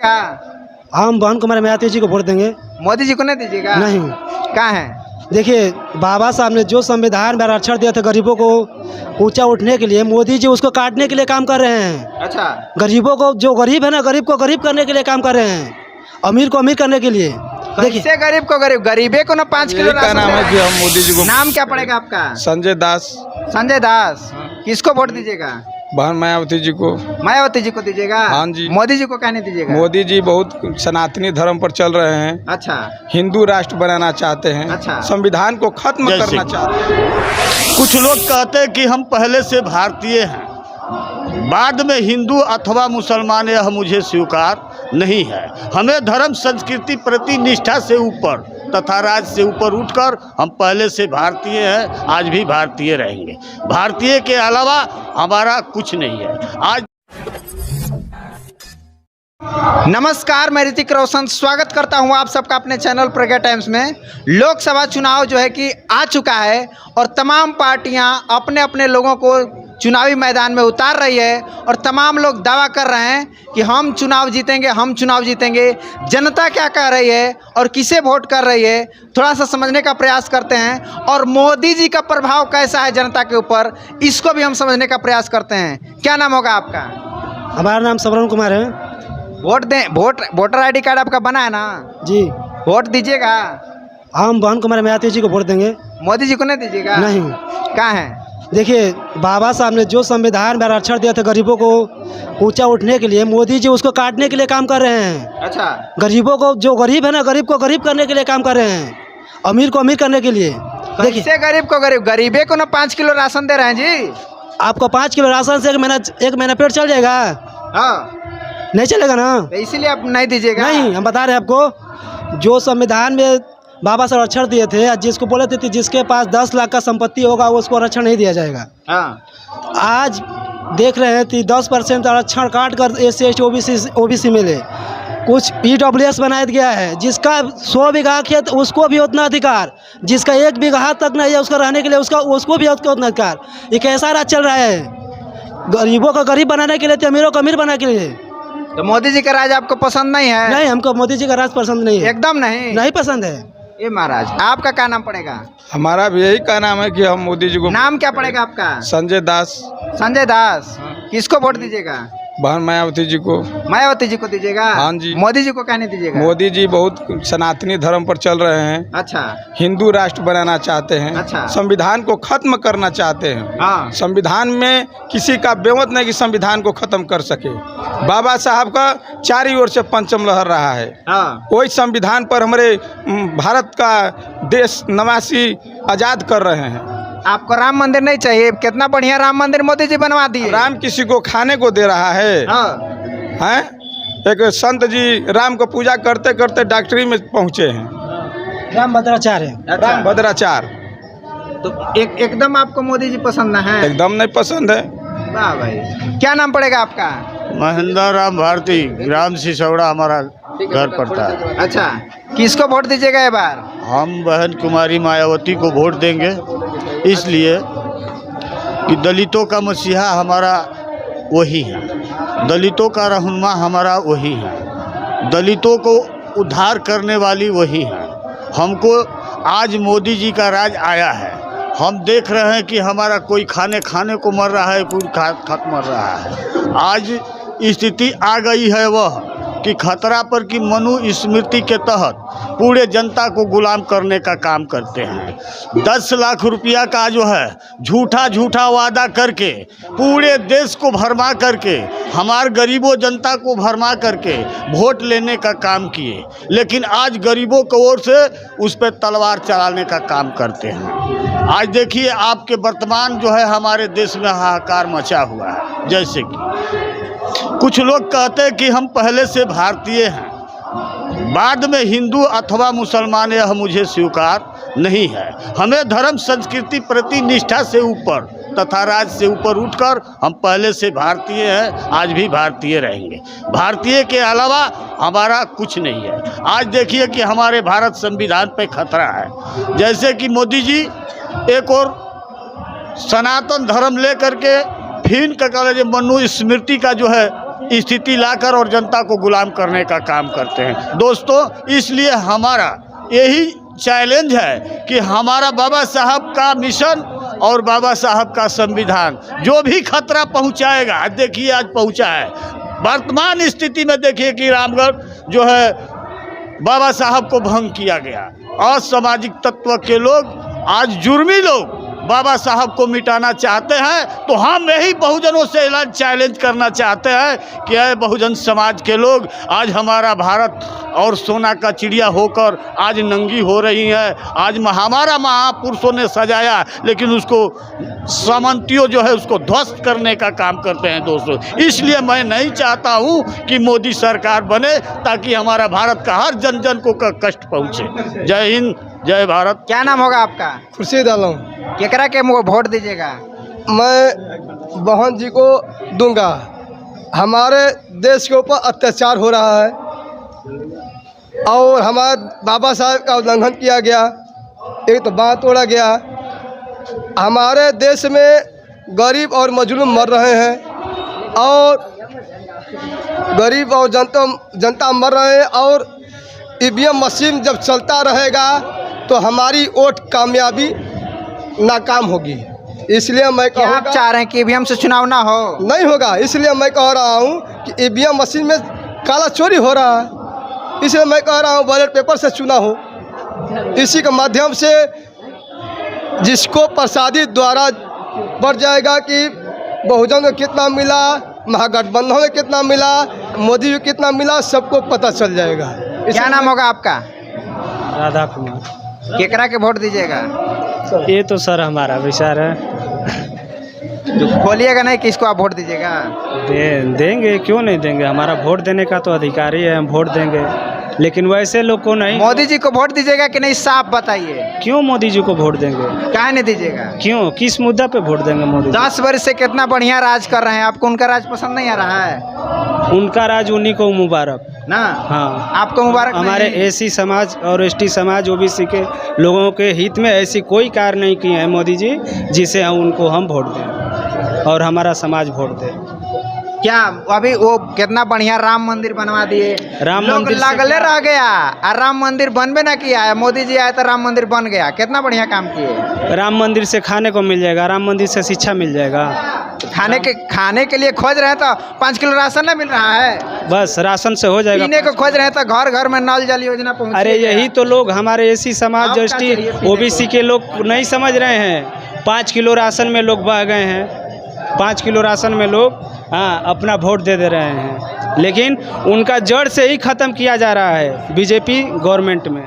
हम बहन कुमारी मायावती जी को वोट देंगे। मोदी जी को नहीं दीजिएगा? नहीं। कहाँ है? देखिए, बाबा साहब ने जो संविधान में आरक्षण दिया था गरीबों को ऊंचा उठने के लिए, मोदी जी उसको काटने के लिए काम कर रहे हैं। अच्छा, गरीबों को, जो गरीब है ना, गरीब को गरीब करने के लिए काम कर रहे हैं, अमीर को अमीर करने के लिए। देखिए, गरीब को गरीब, गरीबे को ना 5 किलो का नाम है कि हम मोदी जी को। नाम क्या पड़ेगा आपका? संजय दास। संजय दास। किसको वोट दीजिएगा? बहन मायावती जी को। मायावती जी को दीजिएगा? हाँ जी। मोदी जी को क्या नहीं दीजिएगा? मोदी जी बहुत सनातनी धर्म पर चल रहे हैं। अच्छा, हिंदू राष्ट्र बनाना चाहते हैं। अच्छा। संविधान को खत्म करना चाहते हैं। कुछ लोग कहते हैं कि हम पहले से भारतीय हैं, बाद में हिंदू अथवा मुसलमान, यह मुझे स्वीकार नहीं है। हमें धर्म संस्कृति प्रति निष्ठा से ऊपर तथा राज से ऊपर उठकर हम पहले से भारतीय हैं, आज भी भारतीय रहेंगे। भारतीय के अलावा हमारा कुछ नहीं है। आज नमस्कार, मैं ऋतिक रोशन स्वागत करता हूं आप सबका अपने चैनल प्रज्ञा टाइम्स में। लोकसभा चुनाव जो है कि आ चुका है और तमाम पार्टियां अपने अपने लोगों को चुनावी मैदान में उतार रही है और तमाम लोग दावा कर रहे हैं कि हम चुनाव जीतेंगे, हम चुनाव जीतेंगे। जनता क्या कह रही है और किसे वोट कर रही है, थोड़ा सा समझने का प्रयास करते हैं। और मोदी जी का प्रभाव कैसा है जनता के ऊपर, इसको भी हम समझने का प्रयास करते हैं। क्या नाम होगा आपका? हमारा नाम सबरन कुमार है। वोट दें, वोटर ID कार्ड आपका बना है ना जी? वोट दीजिएगा? हम बहन कुमारी मायावती जी को वोट देंगे। मोदी जी को नहीं दीजिएगा? नहीं। कहाँ है? देखिए, बाबा साहब ने जो संविधान में आरक्षण दिया था गरीबों को ऊंचा उठने के लिए, मोदी जी उसको काटने के लिए काम कर रहे हैं। अच्छा, गरीबों को, जो गरीब है ना, गरीब को गरीब करने के लिए काम कर रहे हैं, अमीर को अमीर करने के लिए। देखिए, देखिए, गरीब को गरीब, गरीबे को ना 5 किलो राशन दे रहे हैं जी। आपको 5 किलो राशन से एक महीना पेट चल जाएगा? हाँ, नहीं चलेगा ना। तो इसीलिए आप नहीं दीजिएगा? नहीं, हम बता रहे हैं आपको, जो संविधान में बाबा साहब आरक्षण दिए थे, जिसको बोले थे जिसके पास 10 लाख का संपत्ति होगा उसको आरक्षण नहीं दिया जाएगा। हाँ, आज देख रहे हैं कि 10% आरक्षण काट कर SC ST OBC मिले। कुछ EWS बनाया गया है, जिसका 100 बीघा खेत उसको भी उतना अधिकार, जिसका 1 बीघा तक नहीं है उसका रहने के लिए उसको भी उतना अधिकार। ये कैसा राज चल रहा है? गरीबों को गरीब बनाने के लिए, अमीरों को अमीर बनाने के लिए। तो मोदी जी का राज आपको पसंद नहीं है? नहीं, हमको मोदी जी का राज पसंद नहीं है। एकदम नहीं? नहीं पसंद है। ये महाराज, आपका क्या नाम पड़ेगा? हमारा भी यही का नाम है कि हम मोदी जी को। नाम क्या पड़ेगा आपका? संजय दास। संजय दास। किसको वोट दीजिएगा? बहन मायावती जी को। मायावती जी को दीजिएगा? हाँ जी। मोदी जी को क्या नहीं दीजिएगा? मोदी जी बहुत सनातनी धर्म पर चल रहे हैं। अच्छा, हिंदू राष्ट्र बनाना चाहते हैं। अच्छा। संविधान को खत्म करना चाहते हैं। हाँ, संविधान में किसी का बेवत नहीं कि संविधान को खत्म कर सके। बाबा साहब का चारों ओर से पंचम लहर रहा है। हाँ, वही संविधान पर हमारे भारत का देश नवासी आजाद कर रहे हैं। आपको राम मंदिर नहीं चाहिए? कितना बढ़िया राम मंदिर मोदी जी बनवा दिए। राम किसी को खाने को दे रहा है? हाँ, हैं? एक संत जी राम को पूजा करते करते डॉक्टरी में पहुँचे हैं। राम भद्राचार्य है। अच्छा। राम भद्राचार्य। तो एकदम आपको मोदी जी पसंद न है? एकदम नहीं पसंद है। वाह भाई। क्या नाम पड़ेगा आपका? महेंद्र राम भारती, ग्राम सिसौड़ा हमारा घर पड़ता है। अच्छा, किसको वोट दीजिएगा ये बार? हम बहन कुमारी मायावती को वोट देंगे, इसलिए कि दलितों का मसीहा हमारा वही है, दलितों का रहनुमा हमारा वही है, दलितों को उद्धार करने वाली वही है। हमको आज मोदी जी का राज आया है, हम देख रहे हैं कि हमारा कोई खाने को मर रहा है, कोई खत मर रहा है। आज स्थिति आ गई है वह कि खतरा पर कि मनु स्मृति के तहत पूरे जनता को गुलाम करने का काम करते हैं। 10 लाख रुपया का जो है झूठा वादा करके पूरे देश को भरमा करके, हमारे गरीबों जनता को भरमा करके वोट लेने का काम किए, लेकिन आज गरीबों की ओर से उस पर तलवार चलाने का काम करते हैं। आज देखिए, आपके वर्तमान जो है हमारे देश में हाहाकार मचा हुआ है। जैसे कि कुछ लोग कहते हैं कि हम पहले से भारतीय हैं, बाद में हिंदू अथवा मुसलमान, यह मुझे स्वीकार नहीं है। हमें धर्म संस्कृति प्रति निष्ठा से ऊपर तथा राज से ऊपर उठकर हम पहले से भारतीय हैं, आज भी भारतीय रहेंगे। भारतीय के अलावा हमारा कुछ नहीं है। आज देखिए कि हमारे भारत संविधान पे खतरा है। जैसे कि मोदी जी एक और सनातन धर्म ले करके फिर का कॉलेज मनु स्मृति का जो है स्थिति लाकर और जनता को गुलाम करने का काम करते हैं। दोस्तों, इसलिए हमारा यही चैलेंज है कि हमारा बाबा साहब का मिशन और बाबा साहब का संविधान जो भी खतरा पहुंचाएगा, देखिए आज पहुंचा है। वर्तमान स्थिति में देखिए कि रामगढ़ जो है बाबा साहब को भंग किया गया। असामाजिक तत्व के लोग, आज जुर्मी लोग बाबा साहब को मिटाना चाहते हैं। तो हम यही बहुजनों से ऐलान चैलेंज करना चाहते हैं कि अरे बहुजन समाज के लोग, आज हमारा भारत और सोना का चिड़िया होकर आज नंगी हो रही है। आज हमारा महापुरुषों ने सजाया, लेकिन उसको सामंतियों जो है उसको ध्वस्त करने का काम करते हैं दोस्तों। इसलिए मैं नहीं चाहता हूँ कि मोदी सरकार बने ताकि हमारा भारत का हर जन जन को कष्ट पहुँचे। जय हिंद, जय भारत। क्या नाम होगा आपका? खुर्शीद आलम। केकरा के वोट दीजिएगा? मैं बहन जी को दूंगा। हमारे देश के ऊपर अत्याचार हो रहा है और हमारे बाबा साहब का उल्लंघन किया गया, एक तो बांध तोड़ा गया। हमारे देश में गरीब और मजलूम मर रहे हैं और गरीब और जनता मर रहे हैं। और ईवीएम मशीन जब चलता रहेगा तो हमारी वोट कामयाबी नाकाम होगी। इसलिए मैं क्या आप चाह रहे हैं कि ईवीएम से चुनाव ना हो? नहीं होगा। इसलिए मैं कह रहा हूँ कि ईवीएम मशीन में काला चोरी हो रहा है। इसलिए मैं कह रहा हूँ बैलेट पेपर से चुना हो। इसी के माध्यम से जिसको प्रसादी द्वारा बढ़ जाएगा कि बहुजन को कितना मिला, महागठबंधन में कितना मिला, मोदी को कितना मिला, सबको पता चल जाएगा। क्या नाम होगा आपका? राधा कुमार। केकरा के वोट दीजिएगा? ये तो सर हमारा विचार है। बोलिएगा नहीं किसको आप वोट दीजिएगा? देंगे, क्यों नहीं देंगे। हमारा वोट देने का तो अधिकार ही है, हम वोट देंगे। लेकिन वैसे लोग को नहीं। मोदी जी को वोट दीजिएगा कि नहीं, साफ बताइए। क्यों मोदी जी को वोट देंगे? काहे नहीं दीजिएगा? क्यों, किस मुद्दा पे वोट देंगे मोदी जी? 10 वर्ष से कितना बढ़िया राज कर रहे हैं, आपको उनका राज पसंद नहीं आ रहा है? उनका राज उन्हीं को मुबारक ना। हाँ, आपको मुबारक हमारे नहीं? एसी समाज और एसटी समाज ओबीसी के लोगों के हित में ऐसी कोई कार्य नहीं किए हैं मोदी जी जिसे उनको हम वोट दें और हमारा समाज वोट दे। क्या अभी वो कितना बढ़िया राम मंदिर बनवा दिए, राम लोग मंदिर से लागले रह गया और राम मंदिर बनबे ना किया है। मोदी जी आए तो राम मंदिर बन गया, कितना बढ़िया काम किए। राम मंदिर से खाने को मिल जाएगा, राम मंदिर से शिक्षा मिल जाएगा। खाने के लिए खोज रहे हैं तो 5 किलो राशन नहीं मिल रहा है, बस राशन से हो जाएगा। पीने को खोज रहे हैं तो घर घर में नल जल योजना पहुँच। अरे यही तो लोग हमारे एसी समाज आपका एसटी चाहिए पीने ओबीसी के लोग नहीं समझ रहे हैं। 5 किलो राशन में लोग बह गए हैं। 5 किलो राशन में लोग अपना वोट दे रहे हैं, लेकिन उनका जड़ से ही ख़त्म किया जा रहा है बीजेपी गवर्नमेंट में।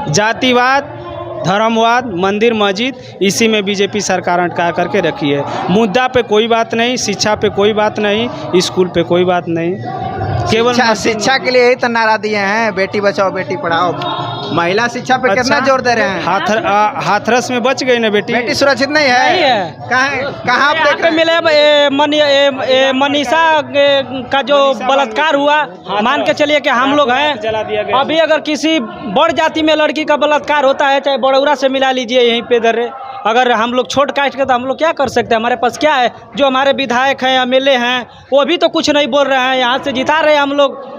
जातिवाद, धर्मवाद, मंदिर मस्जिद, इसी में बीजेपी सरकार अटका करके रखी है। मुद्दा पे कोई बात नहीं, शिक्षा पे कोई बात नहीं, स्कूल पे कोई बात नहीं, केवल शिक्षा के लिए ही तो नारा दिए हैं, बेटी बचाओ बेटी पढ़ाओ। महिला शिक्षा पे कितना जोर दे रहे हैं? हाथरस में बच गई ना बेटी। बेटी सुरक्षित नहीं है, नहीं है। कहाँ आप देख रहे मिले मनीषा का जो बलात्कार हुआ, मान के चलिए कि हम लोग हैं, जला दिया गया। अभी अगर किसी बड़ जाति में लड़की का बलात्कार होता है, चाहे बड़ौरा से मिला लीजिए यहीं पे दर्रे, अगर हम लोग छोट काट के तो हम लोग क्या कर सकते हैं? हमारे पास क्या है? जो हमारे विधायक हैं, एमएलए हैं, वो भी तो कुछ नहीं बोल रहे हैं। यहाँ से जिता रहे हैं हम लोग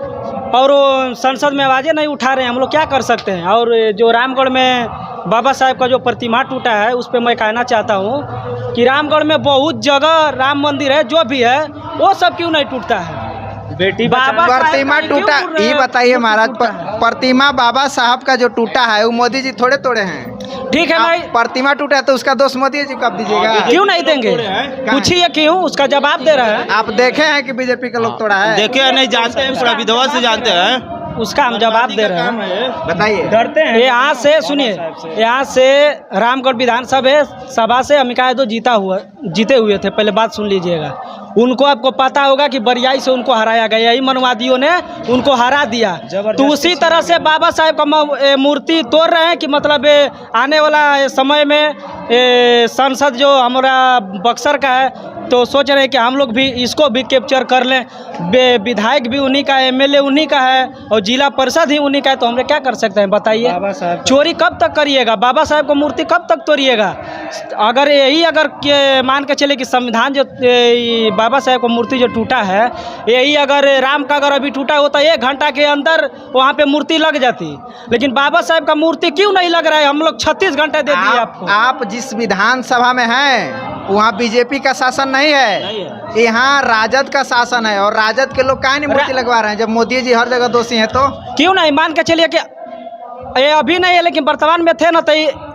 और वो संसद में आवाज़ें नहीं उठा रहे हैं, हम लोग क्या कर सकते हैं? और जो रामगढ़ में बाबा साहब का जो प्रतिमा टूटा है, उस पर मैं कहना चाहता हूँ कि रामगढ़ में बहुत जगह राम मंदिर है, जो भी है वो सब क्यों नहीं टूटता है? बेटी बाबा प्रतिमा टूटा, ये बताइए महाराज, प्रतिमा बाबा साहब का जो टूटा है वो मोदी जी थोड़े तोड़े हैं। ठीक है, मैं प्रतिमा टूटा है तो उसका दोष मोदी जी को आप दीजिएगा? क्यों नहीं देंगे? पूछिए क्यों, उसका जवाब दे रहे हैं। आप देखे हैं कि बीजेपी के लोग तोड़ा है? देखे नहीं, जानते हैं, पूरा विधवा से जानते हैं। उसका हम जवाब दे रहे हैं, बताइए। डरते हैं। यहाँ से सुनिए, यहाँ से रामगढ़ विधानसभा से अम्बिका यादव जीते हुए थे। पहले बात सुन लीजिएगा। उनको आपको पता होगा कि बरियाई से उनको हराया गया, यही मनवादियों ने उनको हरा दिया। तो उसी तरह से बाबा साहब का मूर्ति तोड़ रहे हैं कि मतलब आने वाला समय में संसद जो हमारा बक्सर का है तो सोच रहे हैं कि हम लोग भी इसको भी कैप्चर कर लें। विधायक भी उन्हीं का है, एमएलए उन्हीं का है और जिला परिषद ही उन्हीं का है, तो हम लोग क्या कर सकते हैं बताइए। बाबा साहब चोरी कब तक करिएगा? बाबा साहब को मूर्ति कब तक तोड़िएगा? अगर यही अगर मान के चले कि संविधान जो बाबा साहब को मूर्ति जो टूटा है, यही अगर राम का अगर अभी टूटा होता 1 घंटा के अंदर वहाँ पे मूर्ति लग जाती, लेकिन बाबा साहब का मूर्ति क्यों नहीं लग रहा है? हम लोग 36 घंटे दे दिए आपको। आप जिस विधानसभा में हैं वहाँ बीजेपी का शासन नहीं है, यहाँ राजद का शासन है। और राजद के लोग काहे नहीं मूर्ति लगवा रहे हैं जब मोदी जी हर जगह दोषी हैं? तो क्यों नहीं? मान के चलिए कि ये अभी नहीं है लेकिन वर्तमान में थे ना, तो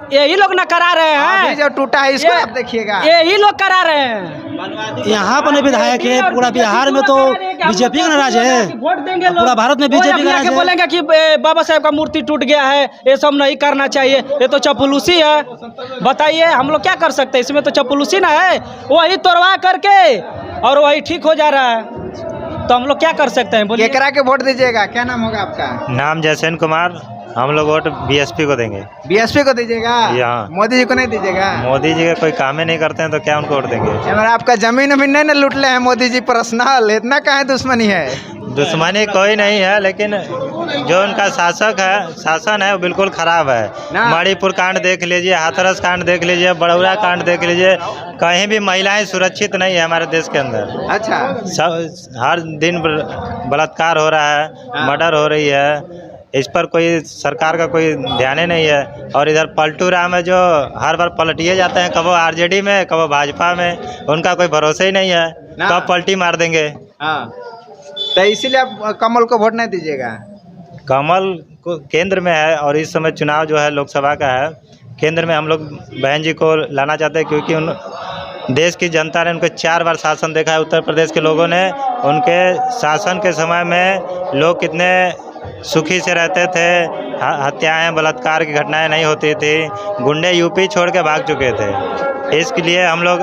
यही लोग ना करा रहे अभी हैं। जो टूटा है इसको आप देखिएगा, यही लोग करा रहे हैं। यहाँ पर विधायक है, पूरा बिहार में तो बीजेपी का राज है, वोट देंगे लोग, पूरा भारत में बीजेपी का राज है। बोलेंगे कि बाबा साहब का मूर्ति टूट गया है, ये सब नहीं करना चाहिए, ये तो चपलूसी है। बताइए हम लोग क्या कर सकते हैं? इसमें तो चपलूसी ना है, वही तोड़वा करके और वही ठीक हो जा रहा है, तो हम लोग क्या कर सकते हैं? बोलिए। केकरा के वोट दीजिएगा? क्या नाम होगा आपका? नाम जयसेन कुमार। हम लोग वोट बीएसपी को देंगे। बीएसपी को दीजिएगा? यहाँ मोदी जी को नहीं दीजिएगा? मोदी जी का कोई काम ही नहीं करते हैं तो क्या उनको वोट देंगे? हमारा आपका जमीन अमीन नहीं ना लूट ले हैं मोदी जी पर्सनल, इतना काहे दुश्मनी है? दुश्मनी कोई नहीं है, लेकिन जो उनका शासन है वो बिल्कुल खराब है। ना। मणिपुर कांड देख लीजिए, हाथरस कांड देख लीजिए, बड़ौरा कांड देख लीजिए, कहीं भी महिलाएं सुरक्षित नहीं है हमारे देश के अंदर। अच्छा, सब हर दिन बलात्कार हो रहा है, मर्डर हो रही है, इस पर कोई सरकार का कोई ध्यान ही नहीं है। और इधर पलटू राम है जो हर बार पलटिए जाते हैं, कबो आरजेडी में कबो भाजपा में, उनका कोई भरोसा ही नहीं है, कब पलटी मार देंगे। हाँ, तो इसीलिए आप कमल को वोट नहीं दीजिएगा? कमल को केंद्र में है और इस समय चुनाव जो है लोकसभा का है, केंद्र में हम लोग बहन जी को लाना चाहते हैं, क्योंकि उन देश की जनता ने उनको 4 बार शासन देखा है। उत्तर प्रदेश के लोगों ने उनके शासन के समय में लोग कितने सुखी से रहते थे, हत्याएं बलात्कार की घटनाएं नहीं होती थी, गुंडे यूपी छोड़ के भाग चुके थे। इसके लिए हम लोग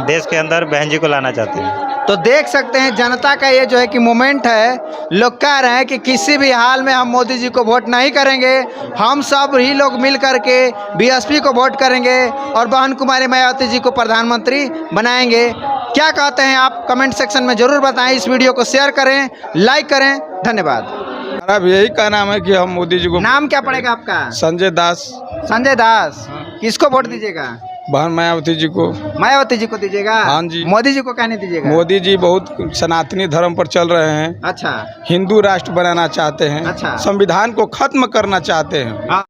देश के अंदर बहन जी को लाना चाहते हैं। तो देख सकते हैं जनता का ये जो है कि मोमेंट है, लोग कह रहे हैं कि किसी भी हाल में हम मोदी जी को वोट नहीं करेंगे, हम सब ही लोग मिल करके बीएसपी को वोट करेंगे और बहन कुमारी मायावती जी को प्रधानमंत्री बनाएंगे। क्या कहते हैं आप कमेंट सेक्शन में ज़रूर बताएं। इस वीडियो को शेयर करें, लाइक करें। धन्यवाद। अब यही का नाम है कि हम मोदी जी को। नाम क्या पड़ेगा आपका? संजय दास। संजय दास। किसको वोट दीजिएगा? बहन मायावती जी को। मायावती जी को दीजिएगा? हाँ जी। मोदी जी को क्या नहीं दीजिएगा? मोदी जी बहुत सनातनी धर्म पर चल रहे हैं। अच्छा, हिंदू राष्ट्र बनाना चाहते हैं। अच्छा। संविधान को खत्म करना चाहते हैं। हाँ।